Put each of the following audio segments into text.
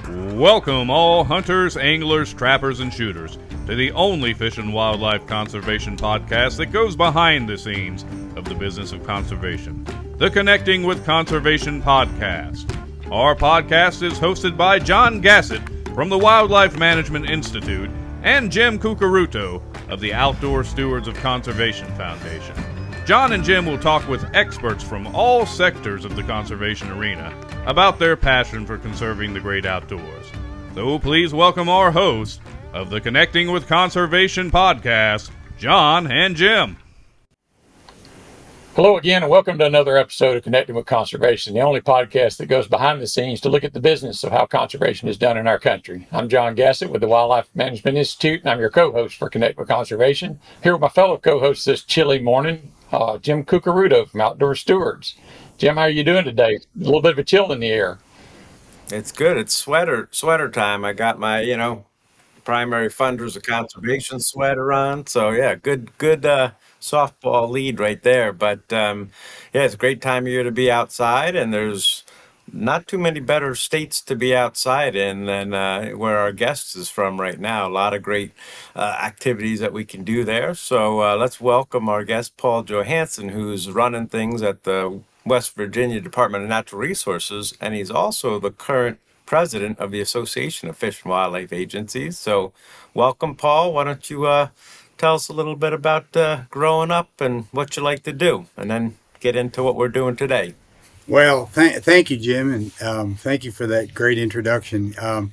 Welcome all hunters, anglers, trappers, and shooters to the only fish and wildlife conservation podcast that goes behind the scenes of the business of conservation, the Connecting with Conservation podcast. Our podcast is hosted by John Gassett from the Wildlife Management Institute and Jim Cucaruto of the Outdoor Stewards of Conservation Foundation. John and Jim will talk with experts from all sectors of the conservation arena about their passion for conserving the great outdoors. So please welcome our hosts of the Connecting with Conservation podcast, John and Jim. Hello again, and welcome to another episode of Connecting with Conservation, the only podcast that goes behind the scenes to look at the business of how conservation is done in our country. I'm John Gassett with the Wildlife Management Institute, and I'm your co-host for Connect with Conservation. Here with my fellow co-hosts this chilly morning, Jim Cucaruto from Outdoor Stewards. Jim, how are you doing today? A little bit of a chill in the air. It's good. It's sweater time. I got my, primary funders of conservation sweater on. So yeah, good softball lead right there. But yeah, it's a great time of year to be outside, and there's not too many better states to be outside in than where our guest is from right now. A lot of great activities that we can do there. So let's welcome our guest, Paul Johansson, who's running things at the West Virginia Department of Natural Resources, and he's also the current president of the Association of Fish and Wildlife Agencies. So welcome, Paul. Why don't you tell us a little bit about growing up and what you like to do, and then get into what we're doing today. Well, thank you, Jim, and thank you for that great introduction. Hunting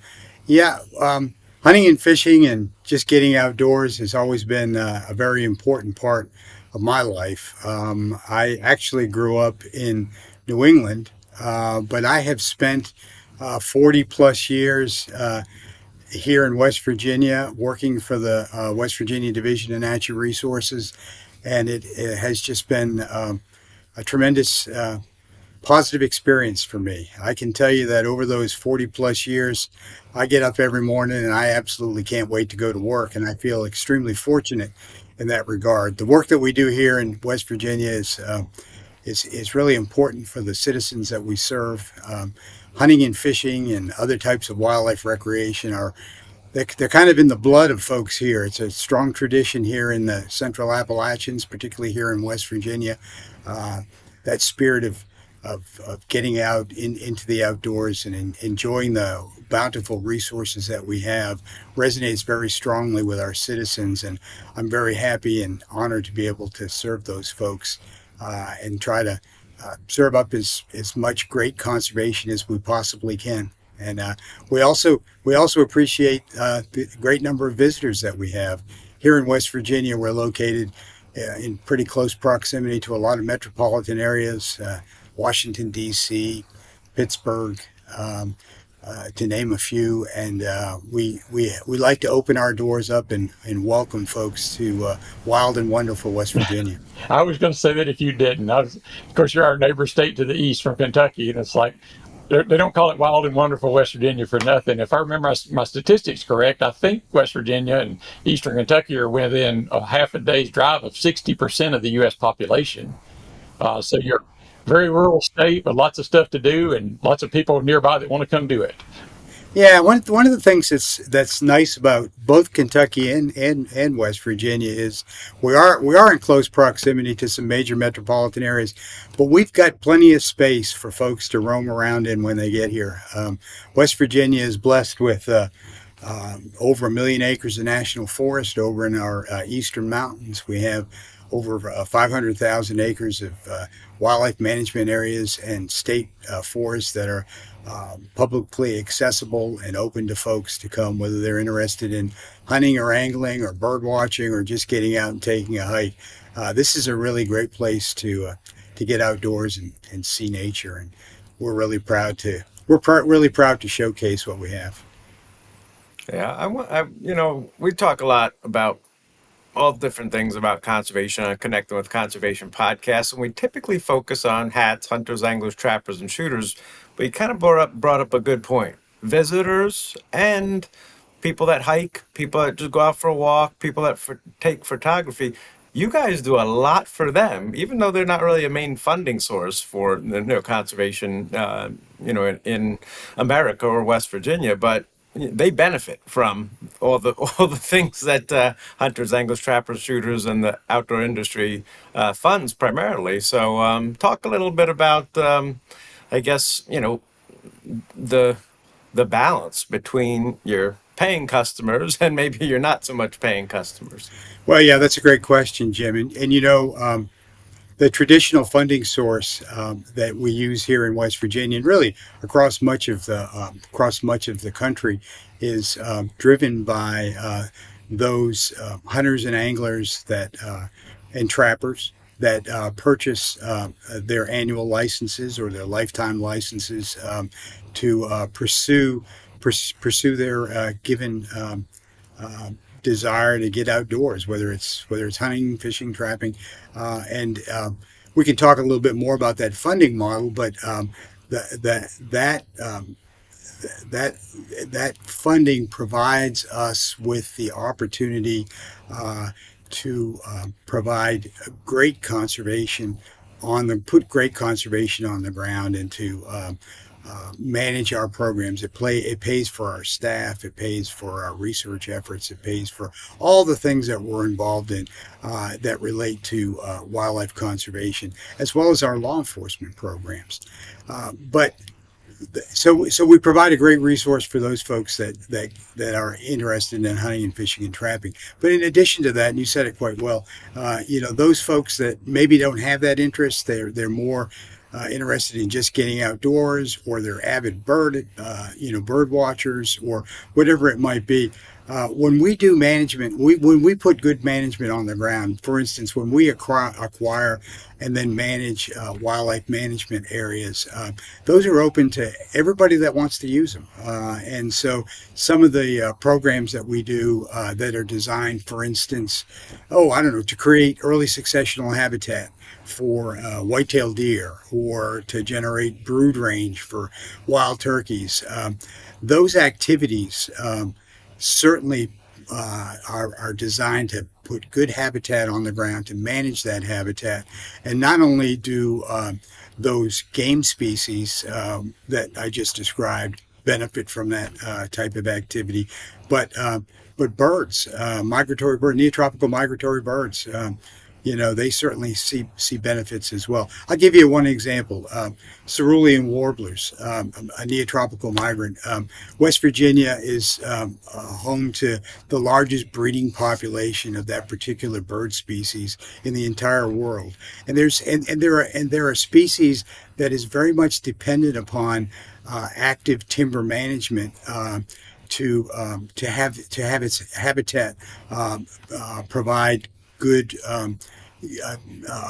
and fishing and just getting outdoors has always been a very important part of my life. I actually grew up in New England, but I have spent 40 plus years here in West Virginia working for the West Virginia Division of Natural Resources, and it has just been a tremendous positive experience for me. I can tell you that over those 40 plus years, I get up every morning and I absolutely can't wait to go to work, and I feel extremely fortunate in that regard. The work that we do here in West Virginia is really important for the citizens that we serve. Hunting and fishing and other types of wildlife recreation they're kind of in the blood of folks here. It's a strong tradition here in the Central Appalachians, particularly here in West Virginia. That spirit of getting out into the outdoors and enjoying the bountiful resources that we have resonates very strongly with our citizens, and I'm very happy and honored to be able to serve those folks and try to serve up as much great conservation as we possibly can. And we also appreciate the great number of visitors that we have here in West Virginia. We're located in pretty close proximity to a lot of metropolitan areas, Washington, D.C., Pittsburgh, to name a few. And we like to open our doors up and welcome folks to wild and wonderful West Virginia. I was going to say that if you didn't. Of course, you're our neighbor state to the east from Kentucky, and it's like they don't call it wild and wonderful West Virginia for nothing. If I remember my statistics correct, I think West Virginia and eastern Kentucky are within a half a day's drive of 60% of the U.S. population. So you're a very rural state with lots of stuff to do and lots of people nearby that want to come do it. Yeah, one of the things that's nice about both Kentucky and West Virginia is we are in close proximity to some major metropolitan areas, but we've got plenty of space for folks to roam around in when they get here. West Virginia is blessed with over 1 million acres of national forest over in our eastern mountains. We have over 500,000 acres of wildlife management areas and state forests that are publicly accessible and open to folks to come, whether they're interested in hunting or angling or bird watching or just getting out and taking a hike. This is a really great place to get outdoors and see nature, and we're really proud to showcase what we have. Yeah, we talk a lot about all different things about conservation on Connecting with Conservation podcast, and we typically focus on hats, hunters, anglers, trappers, and shooters. But you kind of brought up a good point. Visitors and people that hike, people that just go out for a walk, people that take photography, you guys do a lot for them, even though they're not really a main funding source for conservation, in America or West Virginia, but they benefit from all the things that hunters, anglers, trappers, shooters, and the outdoor industry funds primarily. So, talk a little bit about, I guess, the the balance between your paying customers and maybe you're not so much paying customers. Well, yeah, that's a great question, Jim. And the traditional funding source that we use here in West Virginia, and really across much of the country, is driven by those hunters and anglers that and trappers that purchase their annual licenses or their lifetime licenses to pursue their given desire to get outdoors, whether it's hunting, fishing, trapping, and we can talk a little bit more about that funding model. But the, that that funding provides us with the opportunity to provide great conservation put great conservation on the ground, and to manage our programs. It pays for our staff. It pays for our research efforts. It pays for all the things that we're involved in that relate to wildlife conservation, as well as our law enforcement programs. But so we provide a great resource for those folks that are interested in hunting and fishing and trapping. But in addition to that, and you said it quite well, those folks that maybe don't have that interest, they're more interested in just getting outdoors, or they're avid bird watchers, or whatever it might be. When we do management, when we put good management on the ground, for instance, when we acquire and then manage wildlife management areas, those are open to everybody that wants to use them. And so some of the programs that we do that are designed, for instance, to create early successional habitat for white-tailed deer, or to generate brood range for wild turkeys. Those activities certainly are designed to put good habitat on the ground, to manage that habitat. And not only do those game species that I just described benefit from that type of activity, but birds, migratory birds, neotropical migratory birds, they certainly see benefits as well. I'll give you one example. Cerulean warblers, a neotropical migrant. West Virginia is home to the largest breeding population of that particular bird species in the entire world. And there are species that is very much dependent upon active timber management to have its habitat provide good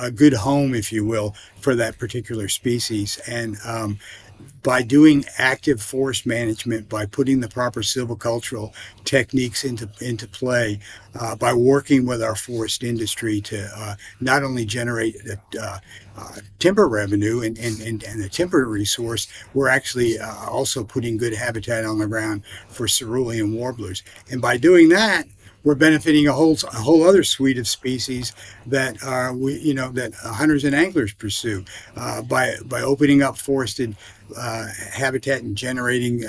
a good home, if you will, for that particular species. And by doing active forest management, by putting the proper silvicultural techniques into play, by working with our forest industry to not only generate timber revenue and the timber resource, we're actually also putting good habitat on the ground for cerulean warblers. And by doing that, we're benefiting a whole other suite of species that that hunters and anglers pursue by opening up forested habitat and generating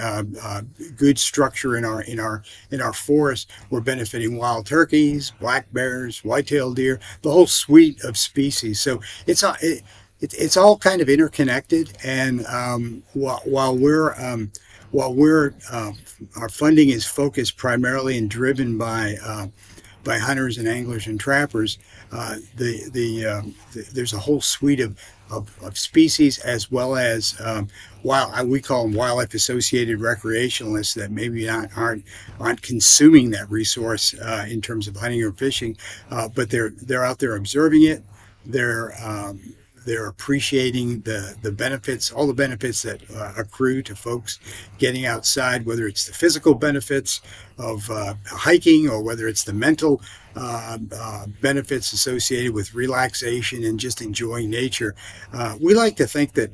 good structure in our forest. We're benefiting wild turkeys, black bears, white-tailed deer, the whole suite of species. So it's all kind of interconnected. And our funding is focused primarily and driven by hunters and anglers and trappers, there's a whole suite of species, as well as we call them wildlife associated recreationalists, that maybe aren't consuming that resource in terms of hunting or fishing, but they're out there observing it. They're appreciating the benefits, all the benefits that accrue to folks getting outside, whether it's the physical benefits of hiking, or whether it's the mental benefits associated with relaxation and just enjoying nature. We like to think that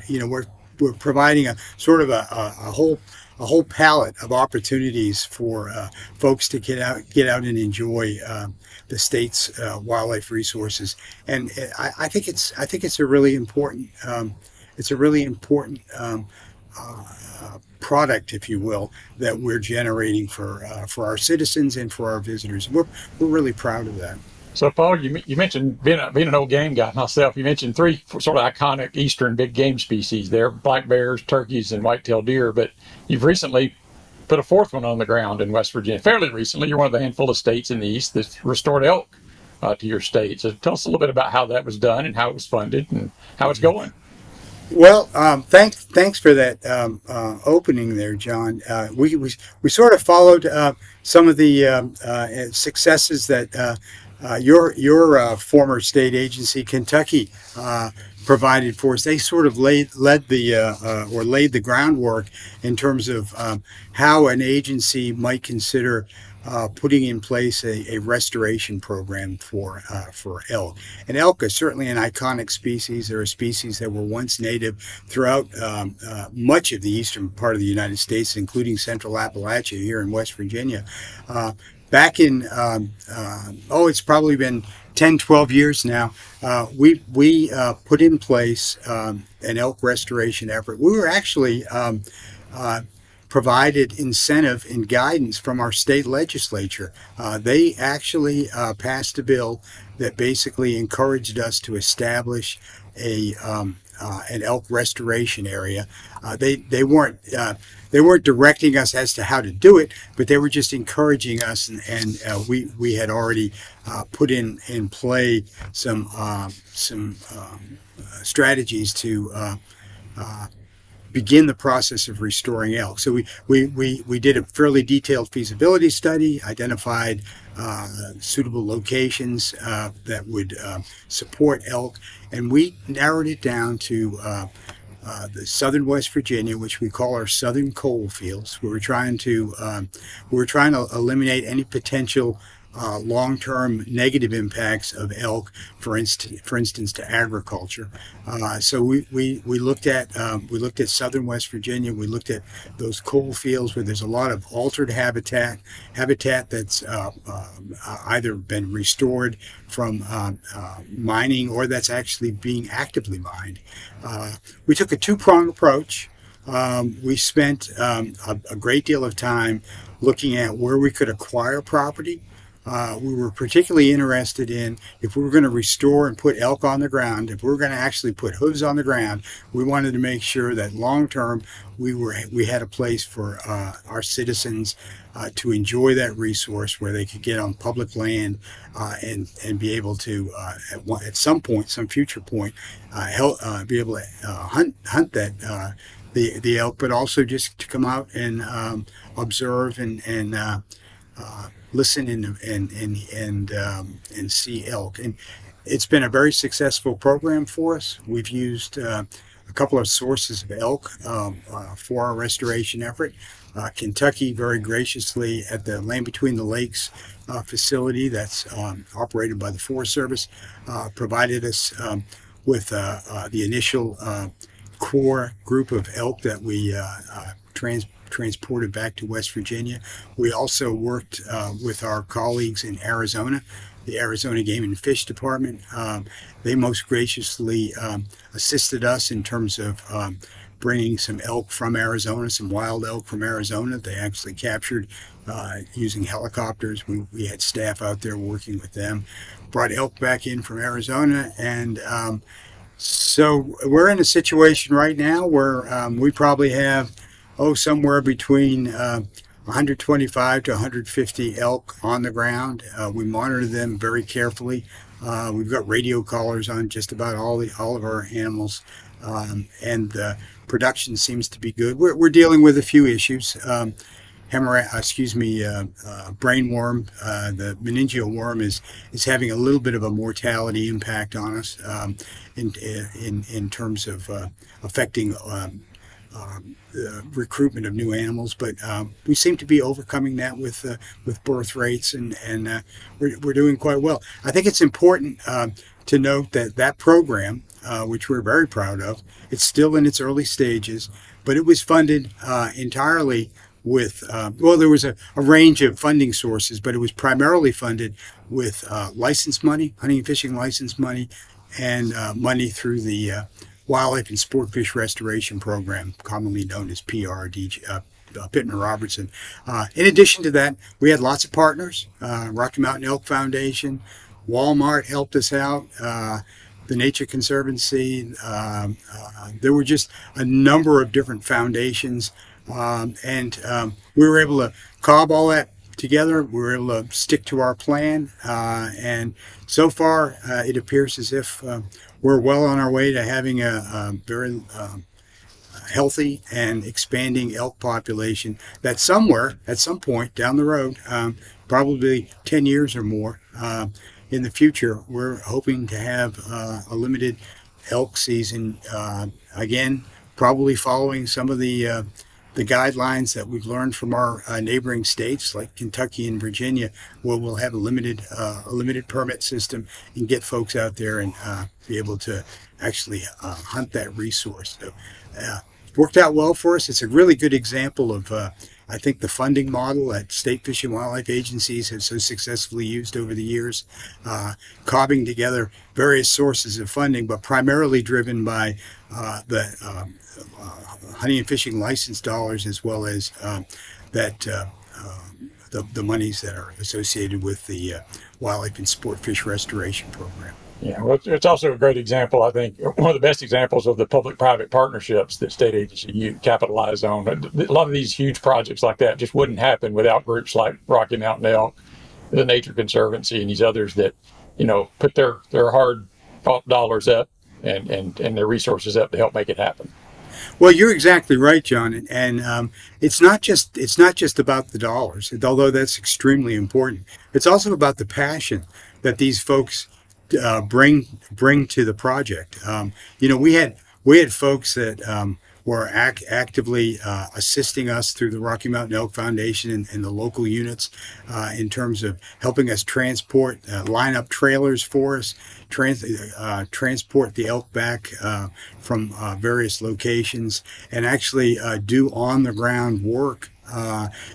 we're providing a sort of a whole palette of opportunities for folks to get out and enjoy the state's wildlife resources. And I think it's a really important product, if you will, that we're generating for our citizens and for our visitors. We're really proud of that. So, Paul, you mentioned being an old game guy myself. You mentioned three sort of iconic eastern big game species there: black bears, turkeys, and white-tailed deer. But you've recently put a fourth one on the ground in West Virginia. Fairly recently, you're one of the handful of states in the East that's restored elk to your state. So tell us a little bit about how that was done and how it was funded and how it's going. Well, thanks for that opening there, John. We sort of followed some of the successes that your former state agency, Kentucky, provided for us. They sort of laid the groundwork in terms of how an agency might consider putting in place a restoration program for elk. And elk is certainly an iconic species. They're a species that were once native throughout much of the eastern part of the United States, including central Appalachia here in West Virginia. Back in, it's probably been 10, 12 years now, we put in place an elk restoration effort. We were actually provided incentive and guidance from our state legislature. They actually passed a bill that basically encouraged us to establish an elk restoration area. They weren't directing us as to how to do it, but they were just encouraging us, and we had already put in play some strategies to begin the process of restoring elk. So we did a fairly detailed feasibility study, identified suitable locations that would support elk, and we narrowed it down to the southern West Virginia, which we call our southern coalfields. We were trying to eliminate any potential long-term negative impacts of elk, for instance, to agriculture. So we looked at southern West Virginia. We looked at those coal fields where there's a lot of altered habitat that's either been restored from mining or that's actually being actively mined. We took a two-pronged approach. We spent a great deal of time looking at where we could acquire property. We were particularly interested in, if we were going to restore and put elk on the ground, if we were going to actually put hooves on the ground, we wanted to make sure that long term we had a place for our citizens to enjoy that resource where they could get on public land and be able to at some future point be able to hunt that the elk, but also just to come out and observe and listen and see elk. And it's been a very successful program for us. We've used a couple of sources of elk for our restoration effort. Kentucky very graciously at the Land Between the Lakes facility that's operated by the Forest Service provided us with the initial core group of elk that we transported back to West Virginia. We also worked with our colleagues in Arizona, the Arizona Game and Fish Department. They most graciously assisted us in terms of bringing some elk from Arizona, some wild elk from Arizona. They actually captured using helicopters. We had staff out there working with them, brought elk back in from Arizona, and so we're in a situation right now where we probably have somewhere between 125 to 150 elk on the ground. We monitor them very carefully. We've got radio collars on just about all of our animals, and the production seems to be good. We're dealing with a few issues. Brainworm, the meningeal worm is having a little bit of a mortality impact on us in terms of affecting recruitment of new animals, but we seem to be overcoming that with birth rates, and we're doing quite well. I think it's important to note that program, which we're very proud of, it's still in its early stages, but it was funded entirely with, well, there was a range of funding sources, but it was primarily funded with license money, hunting and fishing license money, and money through the Wildlife and Sportfish Restoration Program, commonly known as PRD, Pittman Robertson. In addition to that, we had lots of partners. Rocky Mountain Elk Foundation, Walmart helped us out. The Nature Conservancy. There were just a number of different foundations, and we were able to cob all that together. We were able to stick to our plan, and so far it appears as if we're well on our way to having a very healthy and expanding elk population that somewhere at some point down the road, probably 10 years or more, in the future, we're hoping to have a limited elk season again, probably following some of the guidelines that we've learned from our neighboring states like Kentucky and Virginia, where we'll have a limited permit system and get folks out there and be able to actually hunt that resource. So, worked out well for us. It's a really good example of, I think, the funding model that state fish and wildlife agencies have so successfully used over the years, cobbing together various sources of funding, but primarily driven by the hunting and fishing license dollars, as well as that the monies that are associated with the Wildlife and Sportfish Restoration Program. Yeah, well, it's also a great example, I think, one of the best examples of the public-private partnerships that state agencies capitalize on. A lot of these huge projects like that just wouldn't happen without groups like Rocky Mountain Elk, the Nature Conservancy, and these others that, put their hard dollars up and their resources up to help make it happen. Well, you're exactly right, John, and it's not just about the dollars, although that's extremely important. It's also about the passion that these folks bring to the project. We had folks that were actively assisting us through the Rocky Mountain Elk Foundation and the local units in terms of helping us line up trailers for us, transport the elk back from various locations, and actually do on the ground work.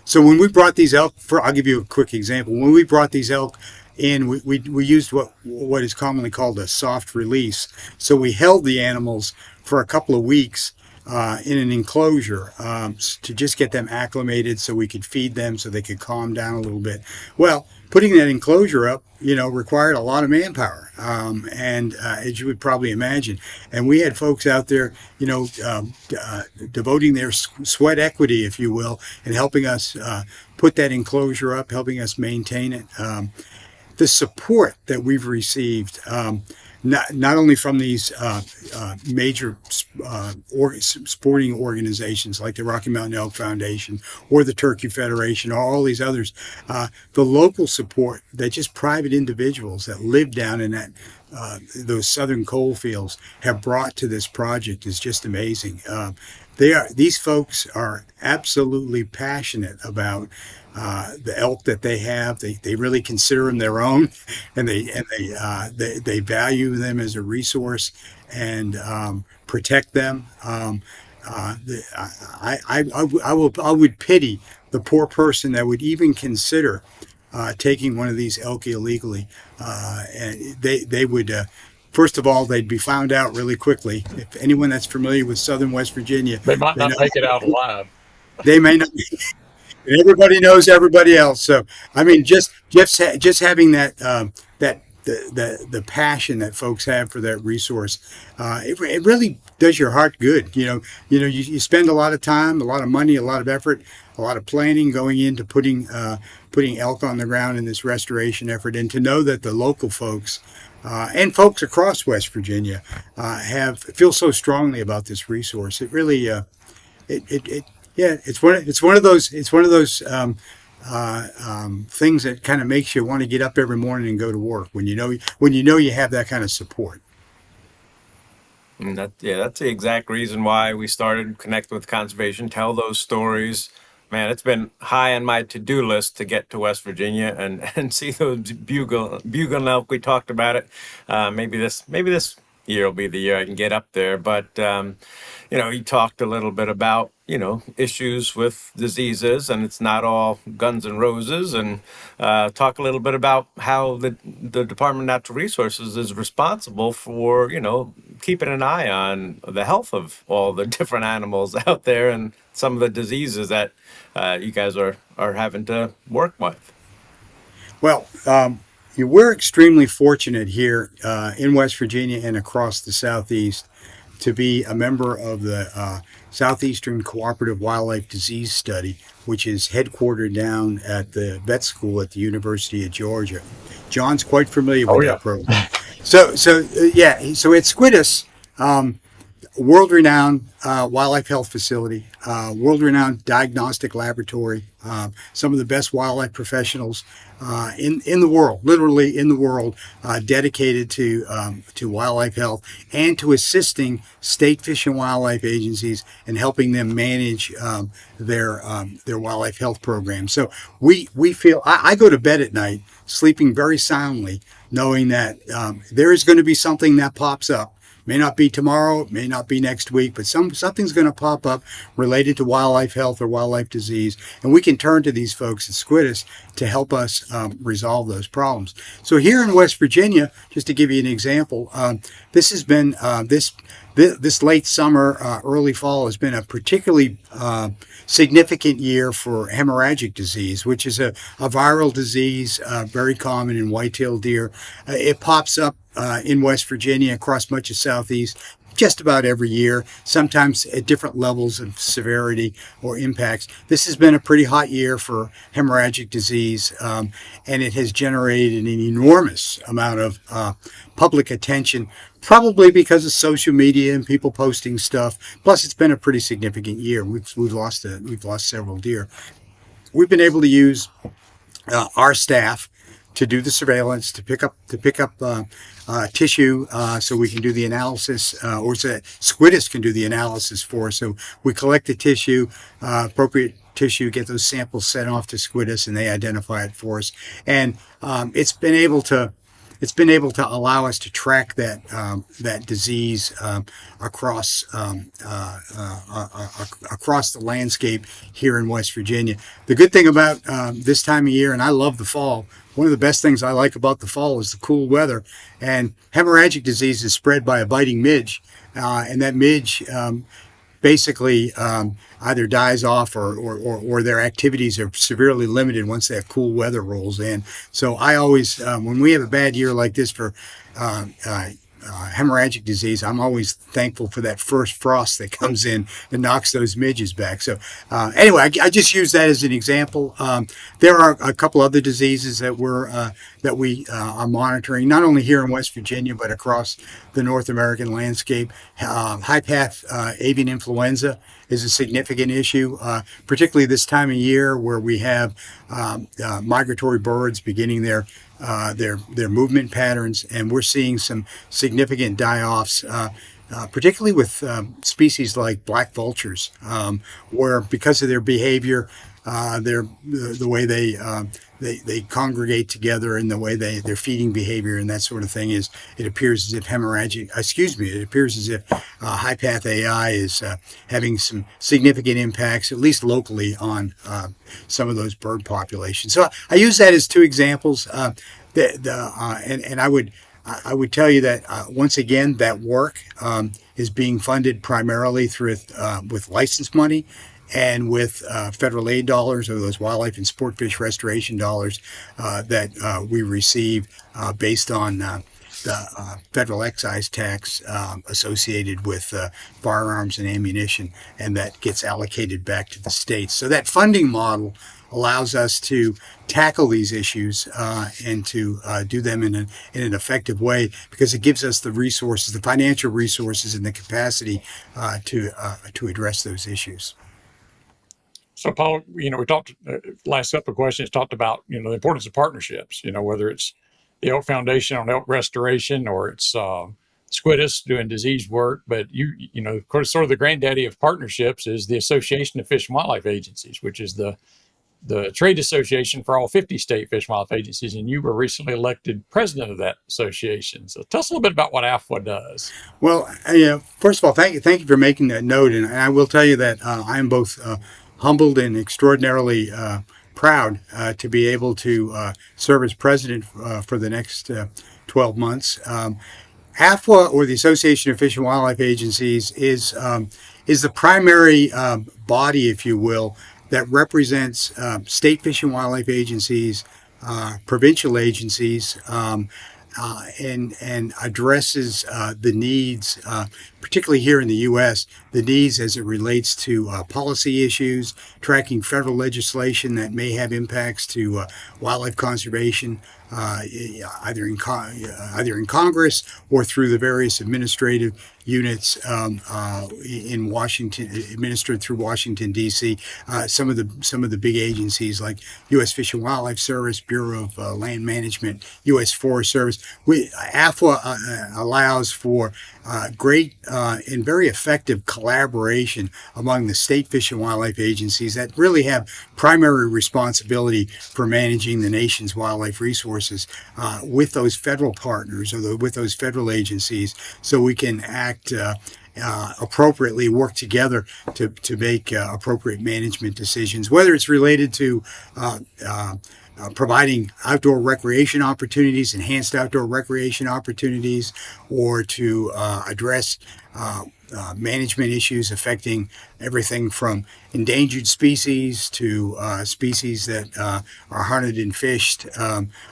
So when we brought these elk, I'll give you a quick example. When we brought these elk in, we used what is commonly called a soft release. So we held the animals for a couple of weeks in an enclosure to just get them acclimated so we could feed them so they could calm down a little bit. Well, putting that enclosure up, required a lot of manpower, and as you would probably imagine. And we had folks out there, devoting their sweat equity, if you will, and helping us put that enclosure up, helping us maintain it. The support that we've received, not only from these major sporting organizations like the Rocky Mountain Elk Foundation or the Turkey Federation or all these others, the local support that just private individuals that live down in those southern coalfields have brought to this project is just amazing. These folks are absolutely passionate about the elk that they have. They really consider them their own, and they value them as a resource and protect them. I would pity the poor person that would even consider taking one of these elk illegally. And they would. First of all, they'd be found out really quickly. If anyone that's familiar with southern West Virginia, they might not make it out alive. They may not. Everybody knows everybody else. So I mean, just having that the passion that folks have for that resource, it really does your heart good. You spend a lot of time, a lot of money, a lot of effort, a lot of planning going into putting elk on the ground in this restoration effort, and to know that the local folks and folks across West Virginia feel so strongly about this resource. It really it's one of those things that kind of makes you want to get up every morning and go to work when you know you have that kind of support. And that's the exact reason why we started Connect with Conservation, tell those stories. Man, it's been high on my to-do list to get to West Virginia and see those bugle elk. We talked about it. Maybe this year will be the year I can get up there. But he talked a little bit about issues with diseases, and it's not all guns and roses. And talk a little bit about how the Department of Natural Resources is responsible for keeping an eye on the health of all the different animals out there and some of the diseases that you guys are having to work with. Well, we're extremely fortunate here in West Virginia and across the Southeast to be a member of the Southeastern Cooperative Wildlife Disease Study, which is headquartered down at the vet school at the University of Georgia. John's quite familiar with that program. So at Squidus, world-renowned wildlife health facility, world-renowned diagnostic laboratory, some of the best wildlife professionals in the world, literally in the world, dedicated to wildlife health and to assisting state fish and wildlife agencies and helping them manage their wildlife health programs. So we feel I go to bed at night sleeping very soundly, knowing that there is going to be something that pops up. May not be tomorrow, may not be next week, but something's going to pop up related to wildlife health or wildlife disease, and we can turn to these folks at Squidus to help us resolve those problems. So here in West Virginia, just to give you an example, this has been this late summer, early fall has been a particularly significant year for hemorrhagic disease, which is a viral disease very common in white-tailed deer. It pops up in West Virginia across much of Southeast just about every year, sometimes at different levels of severity or impacts. This has been a pretty hot year for hemorrhagic disease, and it has generated an enormous amount of public attention, probably because of social media and people posting stuff. Plus, it's been a pretty significant year. We've lost several deer. We've been able to use our staff to do the surveillance, to pick up tissue, so we can do the analysis, or so Squidus can do the analysis for us. So we collect the tissue, appropriate tissue, get those samples sent off to Squidus, and they identify it for us. And it's been able to allow us to track that disease across the landscape here in West Virginia. The good thing about this time of year, and I love the fall, one of the best things I like about the fall is the cool weather. And hemorrhagic disease is spread by a biting midge, and that midge basically either dies off or their activities are severely limited once that cool weather rolls in. So I always, when we have a bad year like this for hemorrhagic disease, I'm always thankful for that first frost that comes in and knocks those midges back. So anyway, I just use that as an example. There are a couple other diseases that we are monitoring, not only here in West Virginia, but across the North American landscape. High path avian influenza is a significant issue, particularly this time of year where we have migratory birds beginning their movement patterns, and we're seeing some significant die-offs, particularly with species like black vultures, where because of their behavior, the way they congregate together and the way their feeding behavior and that sort of thing it appears as if high path AI is having some significant impacts, at least locally, on some of those bird populations. So I use that as two examples. And I would tell you that once again, that work is being funded primarily through with license money and with federal aid dollars, or those wildlife and sport fish restoration dollars that we receive based on the federal excise tax associated with firearms and ammunition, and that gets allocated back to the states. So that funding model allows us to tackle these issues and to do them in an effective way, because it gives us the resources, the financial resources, and the capacity to address those issues. So, Paul, we talked last couple of questions talked about the importance of partnerships. Whether it's the Elk Foundation on elk restoration, or it's Squidus doing disease work, but of course, sort of the granddaddy of partnerships is the Association of Fish and Wildlife Agencies, which is the the trade association for all 50 state fish and wildlife agencies, and you were recently elected president of that association. So tell us a little bit about what AFWA does. Well, first of all, thank you for making that note, and I will tell you that I am both humbled and extraordinarily proud to be able to serve as president for the next 12 months. AFWA, or the Association of Fish and Wildlife Agencies, is the primary body, if you will, that represents state fish and wildlife agencies, provincial agencies, and addresses the needs, particularly here in the U.S., the needs as it relates to policy issues, tracking federal legislation that may have impacts to wildlife conservation, either in Congress or through the various administrative units in Washington, administered through Washington D.C. Some of the big agencies like U.S. Fish and Wildlife Service, Bureau of Land Management, U.S. Forest Service. AFWA allows for great and very effective collaboration among the state fish and wildlife agencies that really have primary responsibility for managing the nation's wildlife resources with those federal partners or with those federal agencies, so we can act appropriately, work together to make appropriate management decisions, whether it's related to providing outdoor recreation opportunities, enhanced outdoor recreation opportunities, or to address management issues affecting everything from endangered species to species that are hunted and fished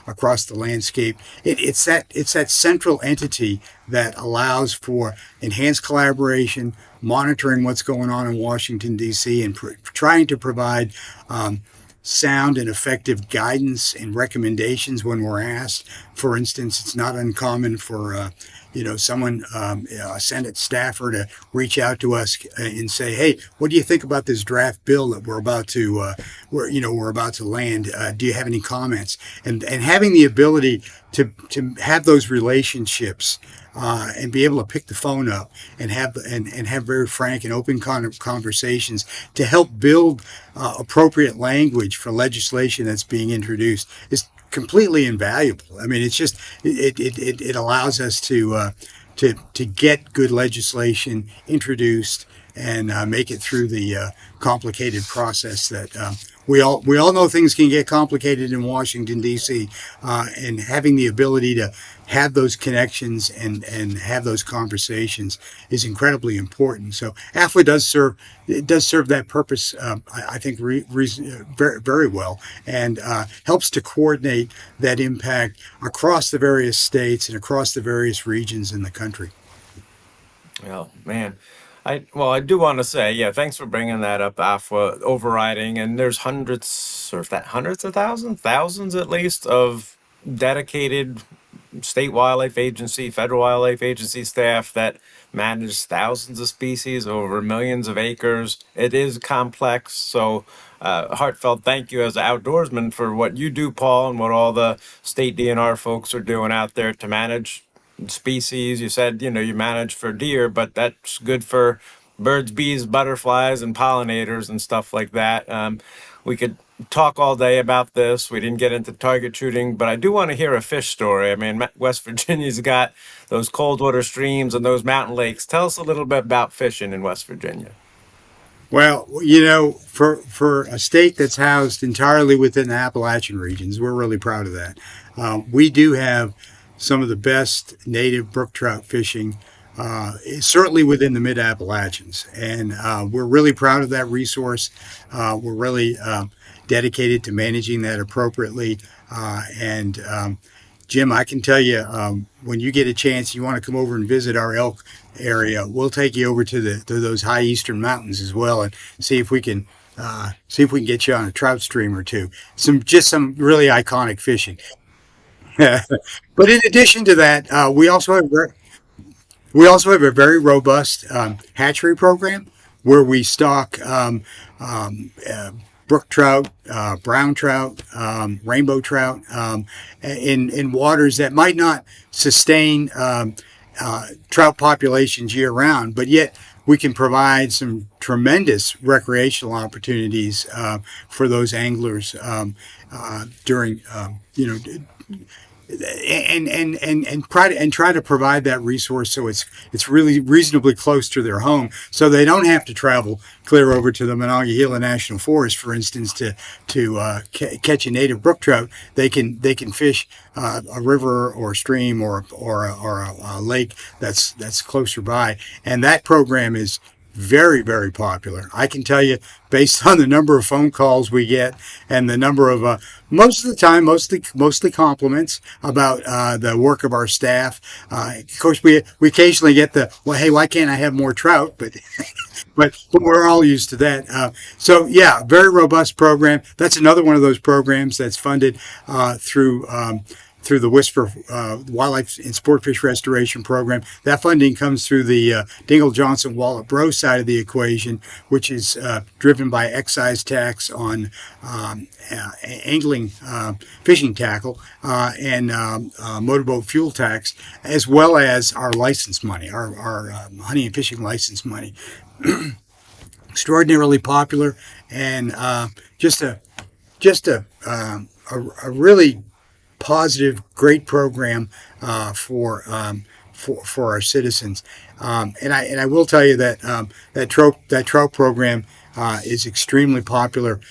across the landscape. It's that central entity that allows for enhanced collaboration, monitoring what's going on in Washington, D.C., and trying to provide sound and effective guidance and recommendations when we're asked. For instance, it's not uncommon for someone, a Senate staffer, to reach out to us and say, "Hey, what do you think about this draft bill that we're about to land? Do you have any comments?" And having the ability to have those relationships and be able to pick the phone up and have very frank and open conversations to help build appropriate language for legislation that's being introduced is completely invaluable. I mean, it's just it allows us to get good legislation introduced and make it through the complicated process that we all know things can get complicated in Washington, D.C., and having the ability to have those connections and have those conversations is incredibly important. So AFWA does serve that purpose, I think, very, very well, and helps to coordinate that impact across the various states and across the various regions in the country. Well, man. I do want to say, yeah, thanks for bringing that up, AFWA overriding, and there's hundreds of thousands at least of dedicated state wildlife agency, federal wildlife agency staff that manage thousands of species over millions of acres. It is complex, so heartfelt thank you as an outdoorsman for what you do, Paul, and what all the state DNR folks are doing out there to manage species. You said, you manage for deer, but that's good for birds, bees, butterflies, and pollinators and stuff like that. We could talk all day about this. We didn't get into target shooting, but I do want to hear a fish story. I mean, West Virginia's got those cold water streams and those mountain lakes. Tell us a little bit about fishing in West Virginia. Well, for a state that's housed entirely within the Appalachian regions, we're really proud of that. We do have some of the best native brook trout fishing, certainly within the mid-Appalachians. And we're really proud of that resource. We're really dedicated to managing that appropriately. And Jim, I can tell you, when you get a chance, you want to come over and visit our elk area, we'll take you over to those high eastern mountains as well, and see if we can get you on a trout stream or two. Some really iconic fishing. But in addition to that, we also have a very robust hatchery program where we stock brook trout, brown trout, rainbow trout in waters that might not sustain trout populations year round, but yet we can provide some tremendous recreational opportunities for those anglers during try to provide that resource so it's really reasonably close to their home, so they don't have to travel clear over to the Monongahela National Forest, for instance, to catch a native brook trout. They can fish a river or stream or a lake that's closer by, and that program is very, very popular. I can tell you, based on the number of phone calls we get and the number of, most of the time, mostly compliments about the work of our staff. Of course, we occasionally get the, well, hey, why can't I have more trout? But but we're all used to that. So yeah, very robust program. That's another one of those programs that's funded through the Whisper Wildlife and Sportfish Restoration Program. That funding comes through the Dingle Johnson Wallet Bro side of the equation, which is driven by excise tax on angling fishing tackle and motorboat fuel tax, as well as our license money, our hunting and fishing license money. Extraordinarily popular, and just a really positive, great program for our citizens. And I will tell you that that trout program is extremely popular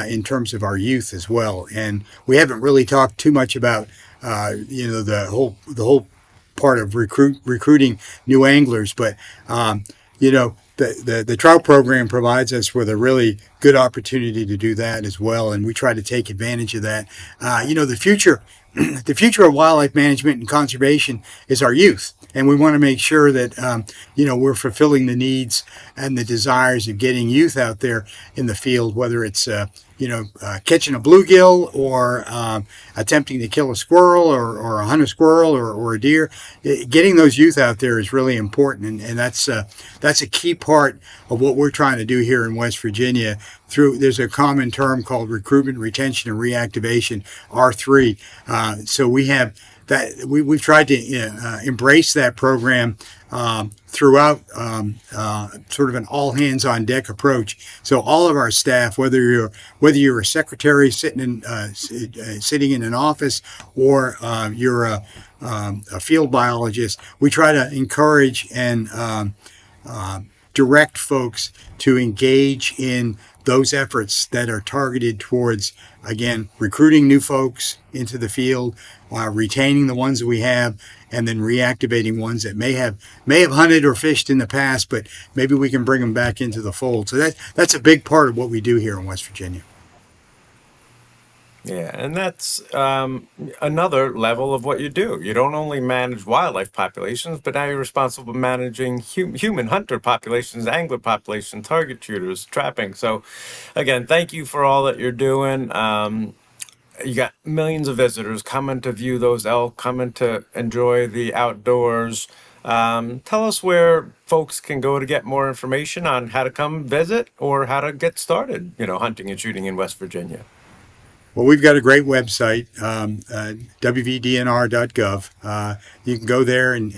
in terms of our youth as well. And we haven't really talked too much about the whole part of recruiting new anglers, but the trout program provides us with a really good opportunity to do that as well, and we try to take advantage of that. The future of wildlife management and conservation is our youth, and we want to make sure that we're fulfilling the needs and the desires of getting youth out there in the field, whether it's catching a bluegill or attempting to kill a squirrel or hunt a squirrel or a deer. Getting those youth out there is really important, and that's a key part of what we're trying to do here in West Virginia. There's a common term called recruitment, retention, and reactivation, R3. So we have that. We've tried to embrace that program throughout sort of an all hands on deck approach. So all of our staff, whether you're a secretary sitting in an office or you're a field biologist, we try to encourage and direct folks to engage in those efforts that are targeted towards, again, recruiting new folks into the field, retaining the ones that we have, and then reactivating ones that may have hunted or fished in the past, but maybe we can bring them back into the fold. So that's a big part of what we do here in West Virginia. Yeah, and that's another level of what you do. You don't only manage wildlife populations, but now you're responsible for managing human hunter populations, angler populations, target shooters, trapping. So, again, thank you for all that you're doing. You got millions of visitors coming to view those elk, coming to enjoy the outdoors. Tell us where folks can go to get more information on how to come visit or how to get started, hunting and shooting in West Virginia. Well, we've got a great website, wvdnr.gov. You can go there and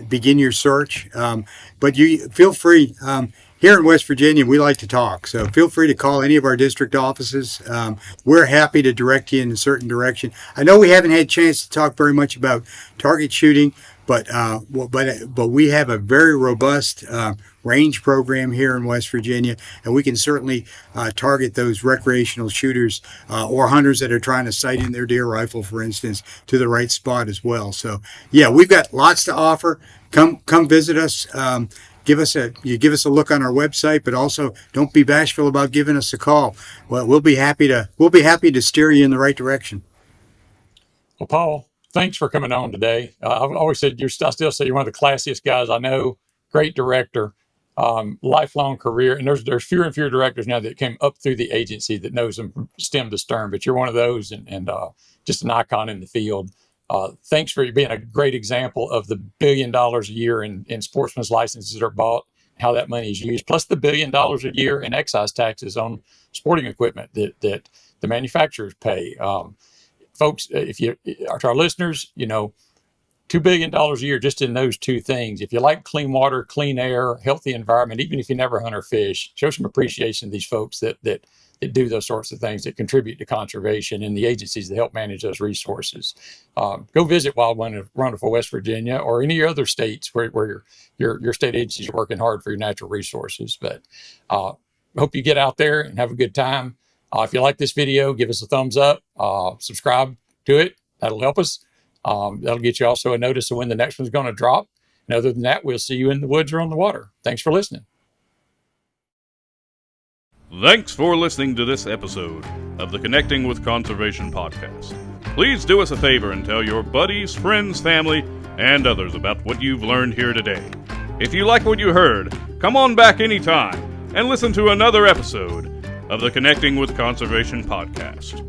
begin your search. But you feel free. Here in West Virginia, we like to talk, so feel free to call any of our district offices. We're happy to direct you in a certain direction. I know we haven't had a chance to talk very much about target shooting, but we have a very robust range program here in West Virginia, and we can certainly target those recreational shooters or hunters that are trying to sight in their deer rifle, for instance, to the right spot as well. So, yeah, we've got lots to offer. Come visit us. Give us a look on our website, but also don't be bashful about giving us a call. Well, we'll be happy to steer you in the right direction. Well, Paul, thanks for coming on today. I've always said I still say you're one of the classiest guys I know. Great director, lifelong career, and there's fewer and fewer directors now that came up through the agency that knows them from stem to stern. But you're one of those, and just an icon in the field. Thanks for being a great example of the $1 billion a year in sportsmen's licenses that are bought, how that money is used, plus the $1 billion a year in excise taxes on sporting equipment that the manufacturers pay. Folks, to our listeners, $2 billion a year just in those two things. If you like clean water, clean air, healthy environment, even if you never hunt or fish, show some appreciation to these folks that do those sorts of things, that contribute to conservation, and the agencies that help manage those resources. Go visit Wild Wonderful West Virginia or any other states where your state agencies are working hard for your natural resources. But hope you get out there and have a good time. If you like this video, give us a thumbs up, subscribe to it. That'll help us. That'll get you also a notice of when the next one's going to drop. And other than that, we'll see you in the woods or on the water. Thanks for listening. Thanks for listening to this episode of the Connecting with Conservation podcast. Please do us a favor and tell your buddies, friends, family, and others about what you've learned here today. If you like what you heard, come on back anytime and listen to another episode of the Connecting with Conservation podcast.